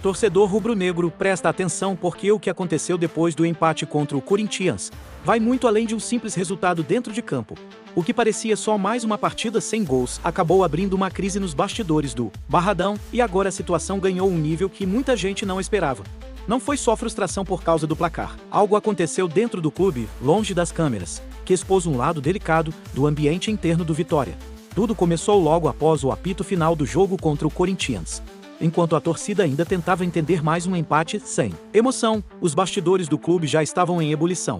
Torcedor rubro-negro, presta atenção porque o que aconteceu depois do empate contra o Corinthians vai muito além de um simples resultado dentro de campo. O que parecia só mais uma partida sem gols acabou abrindo uma crise nos bastidores do Barradão e agora a situação ganhou um nível que muita gente não esperava. Não foi só frustração por causa do placar. Algo aconteceu dentro do clube, longe das câmeras, que expôs um lado delicado do ambiente interno do Vitória. Tudo começou logo após o apito final do jogo contra o Corinthians. Enquanto a torcida ainda tentava entender mais um empate sem emoção, os bastidores do clube já estavam em ebulição.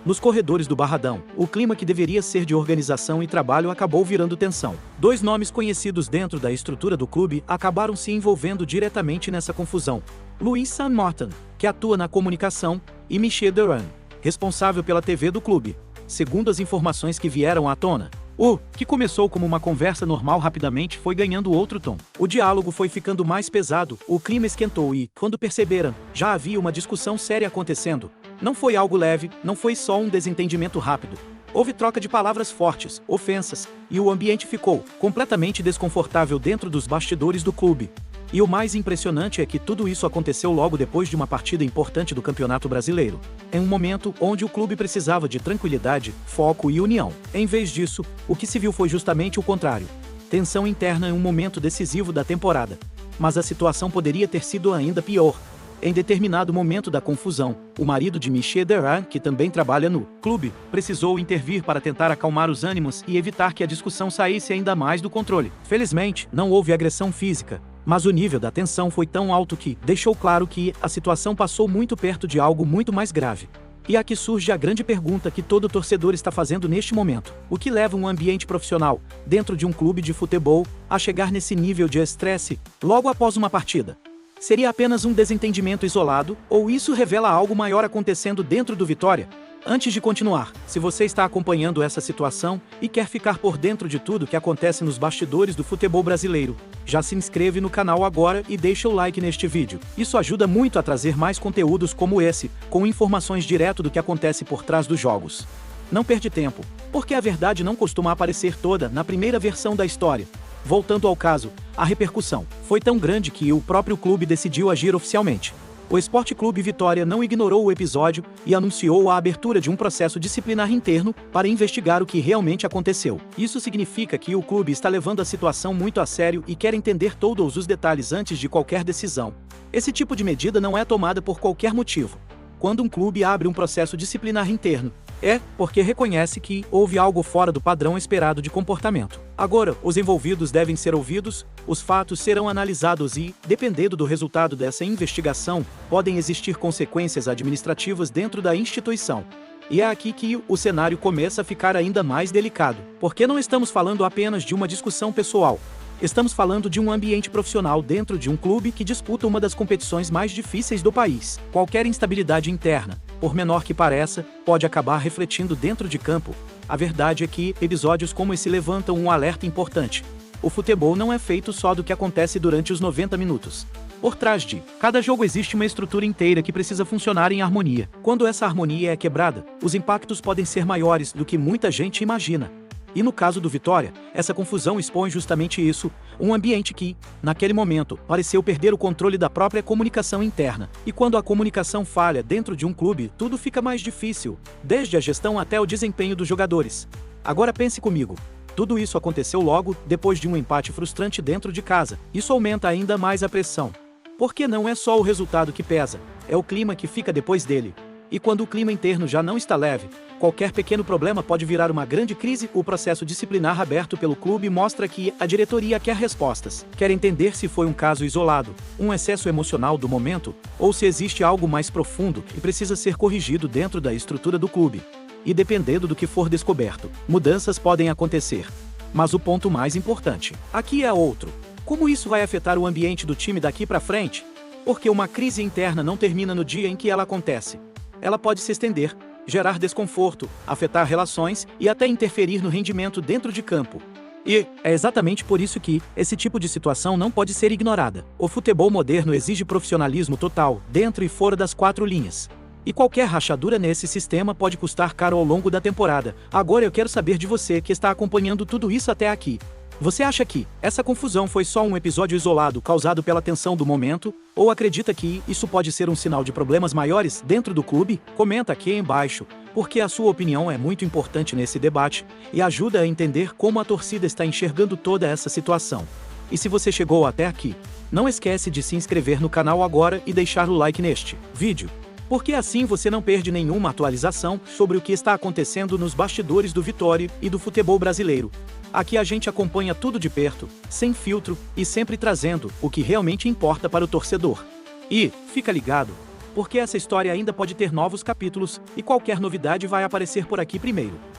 Nos corredores do Barradão, o clima que deveria ser de organização e trabalho acabou virando tensão. Dois nomes conhecidos dentro da estrutura do clube acabaram se envolvendo diretamente nessa confusão. Luiz San Morton, que atua na comunicação, e Michel Duran, responsável pela TV do clube. Segundo as informações que vieram à tona, o que começou como uma conversa normal rapidamente foi ganhando outro tom. O diálogo foi ficando mais pesado, o clima esquentou e, quando perceberam, já havia uma discussão séria acontecendo. Não foi algo leve, não foi só um desentendimento rápido. Houve troca de palavras fortes, ofensas, e o ambiente ficou completamente desconfortável dentro dos bastidores do clube. E o mais impressionante é que tudo isso aconteceu logo depois de uma partida importante do Campeonato Brasileiro, em um momento onde o clube precisava de tranquilidade, foco e união. Em vez disso, o que se viu foi justamente o contrário. Tensão interna em um momento decisivo da temporada. Mas a situação poderia ter sido ainda pior. Em determinado momento da confusão, o marido de Michel Duran, que também trabalha no clube, precisou intervir para tentar acalmar os ânimos e evitar que a discussão saísse ainda mais do controle. Felizmente, não houve agressão física, mas o nível da tensão foi tão alto que deixou claro que a situação passou muito perto de algo muito mais grave. E aqui surge a grande pergunta que todo torcedor está fazendo neste momento. O que leva um ambiente profissional, dentro de um clube de futebol, a chegar nesse nível de estresse logo após uma partida? Seria apenas um desentendimento isolado, ou isso revela algo maior acontecendo dentro do Vitória? Antes de continuar, se você está acompanhando essa situação e quer ficar por dentro de tudo que acontece nos bastidores do futebol brasileiro, já se inscreve no canal agora e deixa o like neste vídeo. Isso ajuda muito a trazer mais conteúdos como esse, com informações direto do que acontece por trás dos jogos. Não perde tempo, porque a verdade não costuma aparecer toda na primeira versão da história. Voltando ao caso, a repercussão foi tão grande que o próprio clube decidiu agir oficialmente. O Esporte Clube Vitória não ignorou o episódio e anunciou a abertura de um processo disciplinar interno para investigar o que realmente aconteceu. Isso significa que o clube está levando a situação muito a sério e quer entender todos os detalhes antes de qualquer decisão. Esse tipo de medida não é tomada por qualquer motivo. Quando um clube abre um processo disciplinar interno, é porque reconhece que houve algo fora do padrão esperado de comportamento. Agora, os envolvidos devem ser ouvidos, os fatos serão analisados e, dependendo do resultado dessa investigação, podem existir consequências administrativas dentro da instituição. E é aqui que o cenário começa a ficar ainda mais delicado, porque não estamos falando apenas de uma discussão pessoal. Estamos falando de um ambiente profissional dentro de um clube que disputa uma das competições mais difíceis do país. Qualquer instabilidade interna, por menor que pareça, pode acabar refletindo dentro de campo. A verdade é que episódios como esse levantam um alerta importante. O futebol não é feito só do que acontece durante os 90 minutos. Por trás de cada jogo existe uma estrutura inteira que precisa funcionar em harmonia. Quando essa harmonia é quebrada, os impactos podem ser maiores do que muita gente imagina. E no caso do Vitória, essa confusão expõe justamente isso, um ambiente que, naquele momento, pareceu perder o controle da própria comunicação interna. E quando a comunicação falha dentro de um clube, tudo fica mais difícil, desde a gestão até o desempenho dos jogadores. Agora pense comigo. Tudo isso aconteceu logo depois de um empate frustrante dentro de casa. Isso aumenta ainda mais a pressão. Porque não é só o resultado que pesa, é o clima que fica depois dele. E quando o clima interno já não está leve, qualquer pequeno problema pode virar uma grande crise. O processo disciplinar aberto pelo clube mostra que a diretoria quer respostas. Quer entender se foi um caso isolado, um excesso emocional do momento, ou se existe algo mais profundo que precisa ser corrigido dentro da estrutura do clube. E dependendo do que for descoberto, mudanças podem acontecer. Mas o ponto mais importante aqui é outro. Como isso vai afetar o ambiente do time daqui para frente? Porque uma crise interna não termina no dia em que ela acontece. Ela pode se estender, gerar desconforto, afetar relações e até interferir no rendimento dentro de campo. E é exatamente por isso que esse tipo de situação não pode ser ignorada. O futebol moderno exige profissionalismo total, dentro e fora das quatro linhas. E qualquer rachadura nesse sistema pode custar caro ao longo da temporada. Agora eu quero saber de você que está acompanhando tudo isso até aqui. Você acha que essa confusão foi só um episódio isolado causado pela tensão do momento, ou acredita que isso pode ser um sinal de problemas maiores dentro do clube? Comenta aqui embaixo, porque a sua opinião é muito importante nesse debate e ajuda a entender como a torcida está enxergando toda essa situação. E se você chegou até aqui, não esquece de se inscrever no canal agora e deixar o like neste vídeo, porque assim você não perde nenhuma atualização sobre o que está acontecendo nos bastidores do Vitória e do futebol brasileiro. Aqui a gente acompanha tudo de perto, sem filtro e sempre trazendo o que realmente importa para o torcedor. E, fica ligado, porque essa história ainda pode ter novos capítulos e qualquer novidade vai aparecer por aqui primeiro.